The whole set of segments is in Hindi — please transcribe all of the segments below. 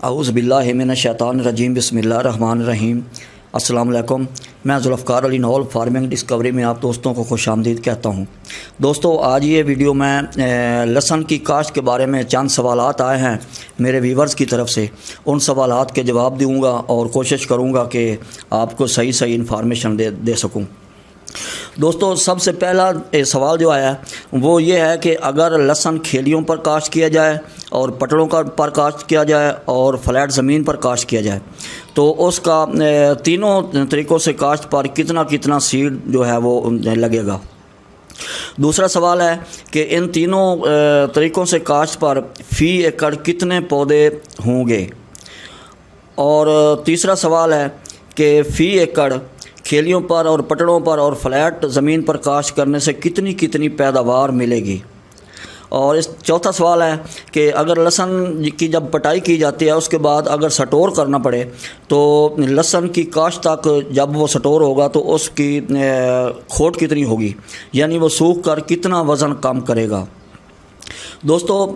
औज़ु बिल्लाहि मिनश शैतानिर रजीम बिस्मिल्लाहिर रहमानिर रहीम। अस्सलाम वालेकुम। मैं Zulfikar Ali knoll farming discovery में आप दोस्तों को खुशामदीद कहता हूँ। दोस्तों, आज ये वीडियो में लहसुन की काश्त के बारे में चंद सवालात आए हैं मेरे व्यूवर्स की तरफ से। उन सवालात के जवाब दूँगा और कोशिश करूँगा कि आपको सही इन्फॉर्मेशन दे सकूँ। दोस्तों, सबसे पहला सवाल जो आया वो ये है कि अगर लहसुन खेलियों पर काश्त किया जाए और पटड़ों पर काश्त किया जाए और फ्लैट ज़मीन पर काश्त किया जाए तो उसका तीनों तरीक़ों से काश्त पर कितना सीड जो है वो लगेगा। दूसरा सवाल है कि इन तीनों तरीक़ों से काश्त पर फ़ी एकड़ कितने पौधे होंगे। और तीसरा सवाल है कि फ़ी एकड़ खेलियों पर और पटड़ों पर और फ्लैट ज़मीन पर काश्त करने से कितनी पैदावार मिलेगी। और इस चौथा सवाल है कि अगर लहसुन की जब पटाई की जाती है उसके बाद अगर स्टोर करना पड़े तो लहसुन की काश्त तक जब वो स्टोर होगा तो उसकी खोट कितनी होगी, यानी वो सूख कर कितना वज़न कम करेगा। दोस्तों,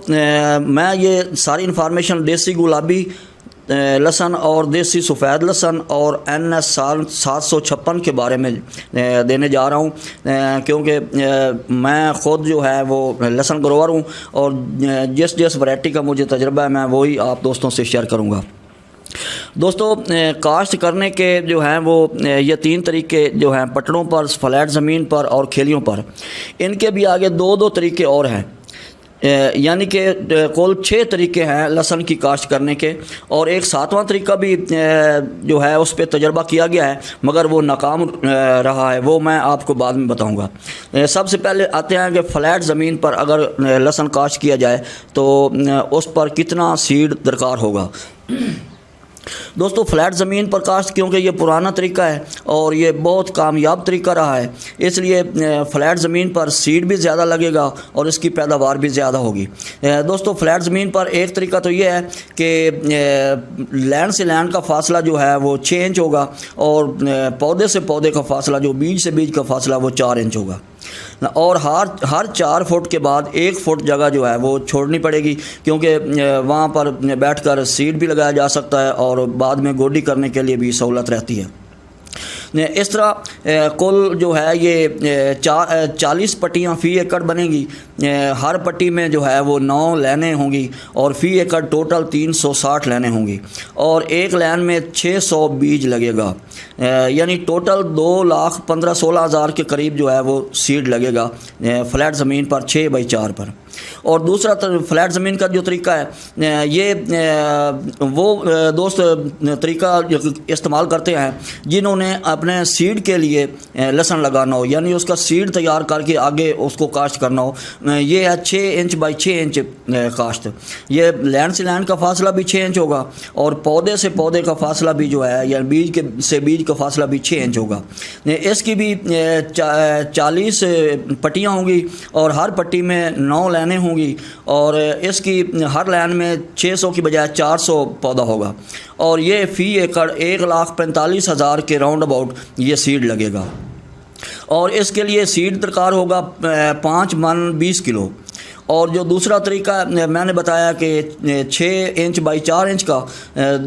मैं ये सारी इन्फॉर्मेशन देसी गुलाबी लहसुन और देसी सफ़ेद लहसुन और NS 756 के बारे में देने जा रहा हूँ, क्योंकि मैं ख़ुद जो है वो लहसुन ग्रोवर हूँ और जिस वैरायटी का मुझे तजुर्बा है मैं वही आप दोस्तों से शेयर करूँगा। दोस्तों, काश्त करने के जो हैं वो ये तीन तरीके जो हैं पटड़ों पर, फ्लैट ज़मीन पर और खेलियों पर, इनके भी आगे दो तरीके और हैं, यानी कि कुल 6 तरीके हैं लहसुन की काश्त करने के। और एक 7वां तरीका भी जो है उस पर तजर्बा किया गया है मगर वो नाकाम रहा है, वो मैं आपको बाद में बताऊंगा। सबसे पहले आते हैं कि फ्लैट ज़मीन पर अगर लहसुन काश्त किया जाए तो उस पर कितना सीड दरकार होगा। दोस्तों, फ्लैट ज़मीन पर काश्त क्योंकि ये पुराना तरीका है और ये बहुत कामयाब तरीका रहा है, इसलिए फ्लैट ज़मीन पर सीड भी ज़्यादा लगेगा और इसकी पैदावार भी ज़्यादा होगी। दोस्तों, फ्लैट ज़मीन पर एक तरीका तो ये है कि लैंड से लैंड का फासला जो है वो 6 इंच होगा और पौधे से पौधे का फासला, जो बीज से बीज का फासला, वो 4 इंच होगा। और हर 4 फुट के बाद 1 फुट जगह जो है वो छोड़नी पड़ेगी, क्योंकि वहाँ पर बैठकर सीड भी लगाया जा सकता है और बाद में गोडी करने के लिए भी सहूलत रहती है। इस तरह कुल जो है ये 40 पट्टियाँ फ़ी एकड़ बनेगी। हर पट्टी में जो है वो 9 लाइनें होंगी और फ़ी एकड़ टोटल 360 लाइनें होंगी और एक लाइन में 600 बीज लगेगा, यानी टोटल 2,15,16,000 के करीब जो है वो सीड लगेगा फ्लैट ज़मीन पर 6 बाई 4 पर। और दूसरा फ्लैट ज़मीन का जो तरीका है ये वो दोस्त तरीका इस्तेमाल करते हैं जिन्होंने अपने सीड के लिए लहसुन लगाना हो, यानी उसका सीड तैयार करके आगे उसको काश्त करना हो। ये है 6 इंच बाई 6 इंच काश्त। ये लैंड से लैंड का फासला भी 6 इंच होगा और पौधे से पौधे का फासला भी जो है, या बीज से बीज का फासला भी 6 इंच होगा। इसकी भी 40 पट्टियाँ होंगी और हर पट्टी में 9 लाइनें होंगी और इसकी हर लाइन में 600 की बजाय 400 पौधा होगा और ये फ़ी एकड़ 1,45,000 के राउंड अबाउट ये सीड लगेगा। और इसके लिए सीड दरकार होगा 5 मन 20 किलो। और जो दूसरा तरीका मैंने बताया कि 6 इंच बाई 4 इंच का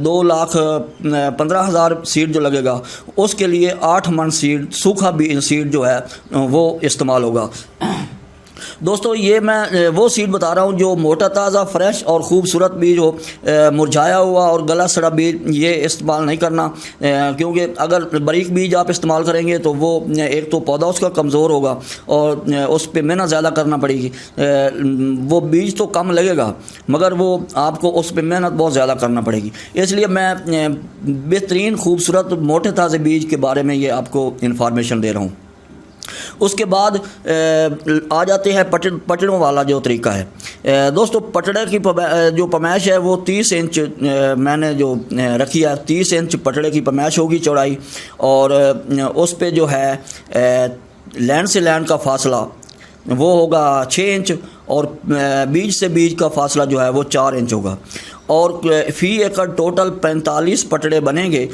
2,15,000 सीड जो लगेगा, उसके लिए 8 मन सीड, सूखा सीड जो है वो इस्तेमाल होगा। दोस्तों, ये मैं वो सीड बता रहा हूँ जो मोटा ताज़ा फ्रेश और ख़ूबसूरत बीज हो। मुरझाया हुआ और गला सड़ा बीज ये इस्तेमाल नहीं करना, क्योंकि अगर बारीक बीज आप इस्तेमाल करेंगे तो वो एक तो पौधा उसका कमज़ोर होगा और उस पर मेहनत ज़्यादा करना पड़ेगी। वो बीज तो कम लगेगा मगर वो आपको उस पर मेहनत बहुत ज़्यादा करना पड़ेगी, इसलिए मैं बेहतरीन खूबसूरत मोटे ताज़े बीज के बारे में ये आपको इन्फॉर्मेशन दे रहा हूँ। उसके बाद आ जाते हैं पटड़ों वाला जो तरीका है। दोस्तों, पटड़े की जो पैमाइश है वो 30 इंच मैंने जो रखी है, 30 इंच पटड़े की पैमाइश होगी चौड़ाई और उस पे जो है लैंड से लैंड का फासला वो होगा 6 इंच और बीज से बीज का फासला जो है वो 4 इंच होगा और फ़ी एकड़ टोटल 45 पटड़े बनेंगे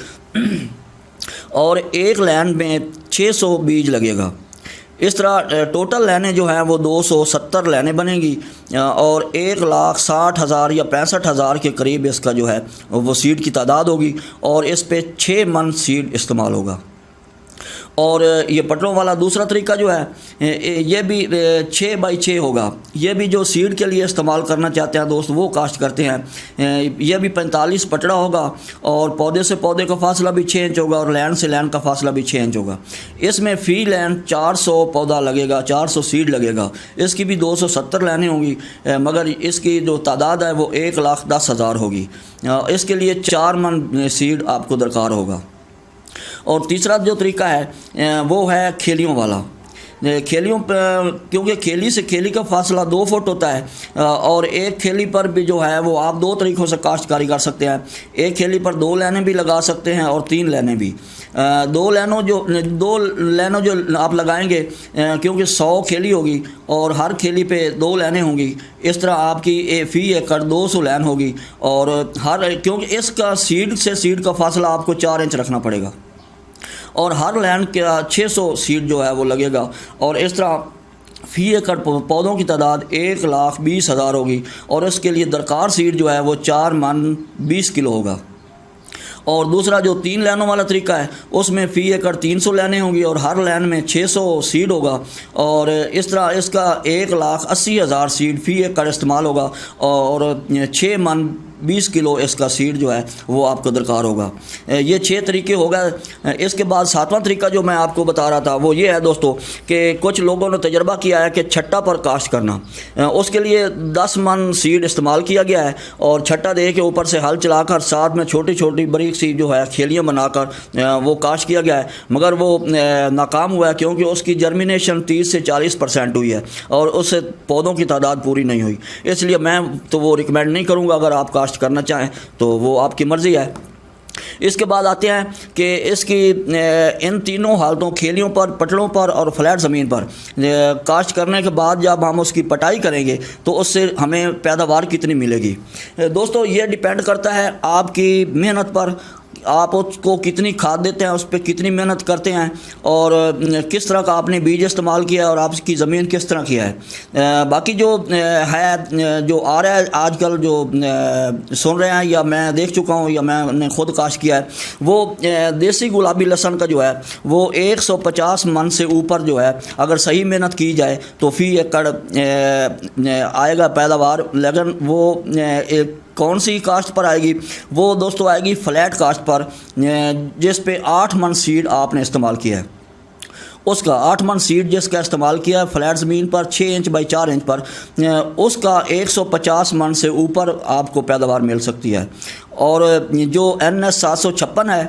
और एक लाइन में 600 बीज लगेगा। इस तरह टोटल लाइनें जो हैं वो 270 लाइनें बनेंगी और 1,60,000 या 65,000 के करीब इसका जो है वो सीड की तादाद होगी और इस पे 6 मन सीड इस्तेमाल होगा। और ये पटलों वाला दूसरा तरीका जो है ये भी 6 बाई 6 होगा। ये भी जो सीड के लिए इस्तेमाल करना चाहते हैं दोस्त वो काश्त करते हैं। ये भी 45 पटड़ा होगा और पौधे से पौधे का फासला भी 6 इंच होगा और लैंड से लैंड का फासला भी 6 इंच होगा। इसमें फ़ी लैंड 400 पौधा लगेगा, 400 सीड लगेगा। इसकी भी 270 लाइनें होंगी मगर इसकी जो तादाद है वो 1,10,000 होगी। इसके लिए 4 मन सीड आपको दरकार होगा। और तीसरा जो तरीका है वो है खेलियों वाला। खेलियों क्योंकि खेली से खेली का फासला 2 फुट होता है और एक खेली पर भी जो है वो आप 2 तरीक़ों से काश्तकारी कर सकते हैं। एक खेली पर 2 लाइनें भी लगा सकते हैं और 3 लाइनें भी। 2 लाइनों जो आप लगाएंगे क्योंकि 100 खेली होगी और हर खेली पे 2 लाइनें होंगी। इस तरह आपकी फ़ी एकड़ 200 लाइन होगी और क्योंकि इसका सीड से सीड का फासला आपको 4 इंच रखना पड़ेगा और हर लाइन का 600 सीड जो है वो लगेगा। और इस तरह फ़ी एकड़ पौधों की तादाद 1,20,000 होगी और इसके लिए दरकार सीड जो है वो 4 मन 20 किलो होगा। और दूसरा जो 3 लाइनों वाला तरीका है उसमें फ़ी एकड़ 300 लाइनें होंगी और हर लाइन में 600 सीड होगा और इस तरह इसका 1,80,000 सीड फ़ी एकड़ इस्तेमाल होगा और 6 मन 20 किलो इसका सीड जो है वो आपको दरकार होगा। ये 6 तरीके हो गए। इसके बाद 7वां तरीका जो मैं आपको बता रहा था वो ये है दोस्तों कि कुछ लोगों ने तजर्बा किया है कि छट्टा पर काश्त करना। उसके लिए 10 मन सीड इस्तेमाल किया गया है और छट्टा दे के ऊपर से हल चलाकर साथ में छोटी छोटी बारीक सी जो है खेलियाँ बनाकर वो काश्त किया गया है मगर वो नाकाम हुआ है क्योंकि उसकी जर्मिनेशन 30 से 40% हुई है और उससे पौधों की तादाद पूरी नहीं हुई। इसलिए मैं तो वो रिकमेंड नहीं करूँगा। अगर आप काश्त करना चाहें तो वो आपकी मर्ज़ी है। इसके बाद आते हैं कि इसकी इन तीनों हालतों खेलियों पर, पटड़ों पर और फ्लैट ज़मीन पर काश्त करने के बाद जब हम उसकी पटाई करेंगे तो उससे हमें पैदावार कितनी मिलेगी। दोस्तों ये डिपेंड करता है आपकी मेहनत पर, आप उसको कितनी खाद देते हैं, उस पर कितनी मेहनत करते हैं और किस तरह का आपने बीज इस्तेमाल किया है और आपकी ज़मीन किस तरह किया है। बाकी जो है जो आ रहा है आजकल जो सुन रहे हैं या मैं देख चुका हूँ या मैंने ख़ुद काश्त किया है वो देसी गुलाबी लहसुन का जो है वो 150 मन से ऊपर जो है अगर सही मेहनत की जाए तो फ़ी एकड़ आएगा पैदावार। लेकिन वो कौन सी काश्त पर आएगी? वो दोस्तों आएगी फ्लैट काश्त पर जिस पे 8 मन सीड आपने इस्तेमाल किया है। उसका 8 मन सीड जिसका इस्तेमाल किया है फ्लैट ज़मीन पर 6 इंच बाई 4 इंच पर उसका 150 मन से ऊपर आपको पैदावार मिल सकती है। और जो NS 756 है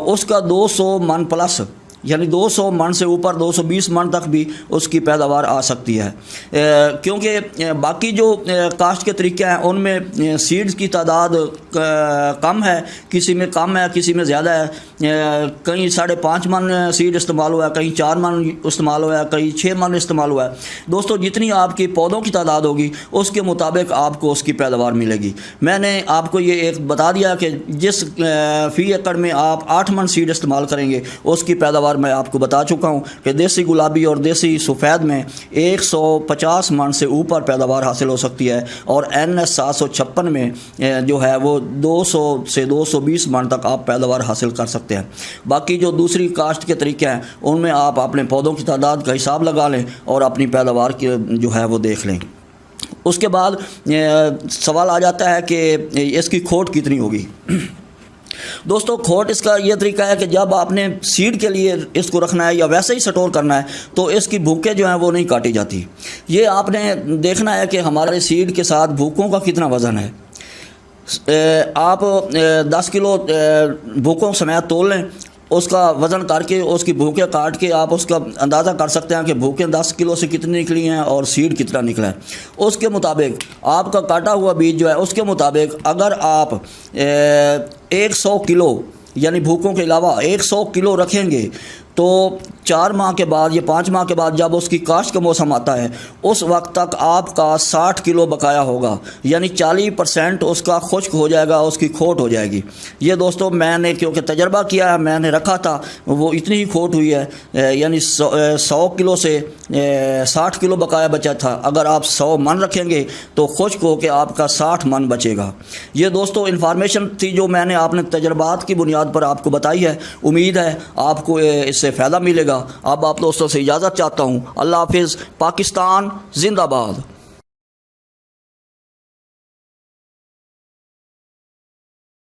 उसका 200 मन प्लस यानी 200 मन से ऊपर 220 मन तक भी उसकी पैदावार आ सकती है। क्योंकि बाकी जो काश्त के तरीके हैं उनमें सीड्स की तादाद कम है, किसी में कम है किसी में ज़्यादा है। कहीं 5.5 मन सीड इस्तेमाल हुआ है, कहीं 4 मन इस्तेमाल हुआ है, कहीं 6 मन इस्तेमाल हुआ है। दोस्तों जितनी आपकी पौधों की तादाद होगी उसके मुताबिक आपको उसकी पैदावार मिलेगी। मैंने आपको ये एक बता दिया कि जिस फ़ी एकड़ में आप 8 मन सीड इस्तेमाल करेंगे उसकी पैदावार मैं आपको बता चुका हूँ कि देसी गुलाबी और देसी सफ़ेद में 150 मन से ऊपर पैदावार हासिल हो सकती है और NS 756 में जो है वो 200 से 220 मन तक आप पैदावार हासिल कर सकते हैं। बाकी जो दूसरी काश्त के तरीके हैं उनमें आप अपने पौधों की तादाद का हिसाब लगा लें और अपनी पैदावार की जो है वो देख लें। उसके बाद सवाल आ जाता है कि इसकी खोट कितनी होगी। दोस्तों खोट इसका ये तरीका है कि जब आपने सीड के लिए इसको रखना है या वैसे ही स्टोर करना है तो इसकी भूखें जो हैं वो नहीं काटी जाती। ये आपने देखना है कि हमारे सीड के साथ भूखों का कितना वज़न है। आप 10 किलो भूखों समेत तोल लें, उसका वज़न करके उसकी भूखें काट के आप उसका अंदाज़ा कर सकते हैं कि भूखें 10 किलो से कितनी निकली हैं और सीड कितना निकला है। उसके मुताबिक आपका काटा हुआ बीज जो है उसके मुताबिक अगर आप 100 किलो यानी भूखों के अलावा 100 किलो रखेंगे तो 4 माह के बाद या 5 माह के बाद जब उसकी काश्त का मौसम आता है उस वक्त तक आपका 60 किलो बकाया होगा, यानी 40% उसका खुश्क हो जाएगा, उसकी खोट हो जाएगी। ये दोस्तों मैंने क्योंकि तजर्बा किया है, मैंने रखा था, वो इतनी ही खोट हुई है, यानी 100 किलो से 60 किलो बकाया बचा था। अगर आप 100 मन रखेंगे तो खुश्क हो के आपका 60 मन बचेगा। ये दोस्तों इन्फॉर्मेशन थी जो मैंने आपने तजर्बात की बुनियाद पर आपको बताई है। उम्मीद है आपको इससे फ़ायदा मिलेगा। अब आप दोस्तों से इजाज़त चाहता हूँ। अल्लाह हाफिज़। पाकिस्तान जिंदाबाद।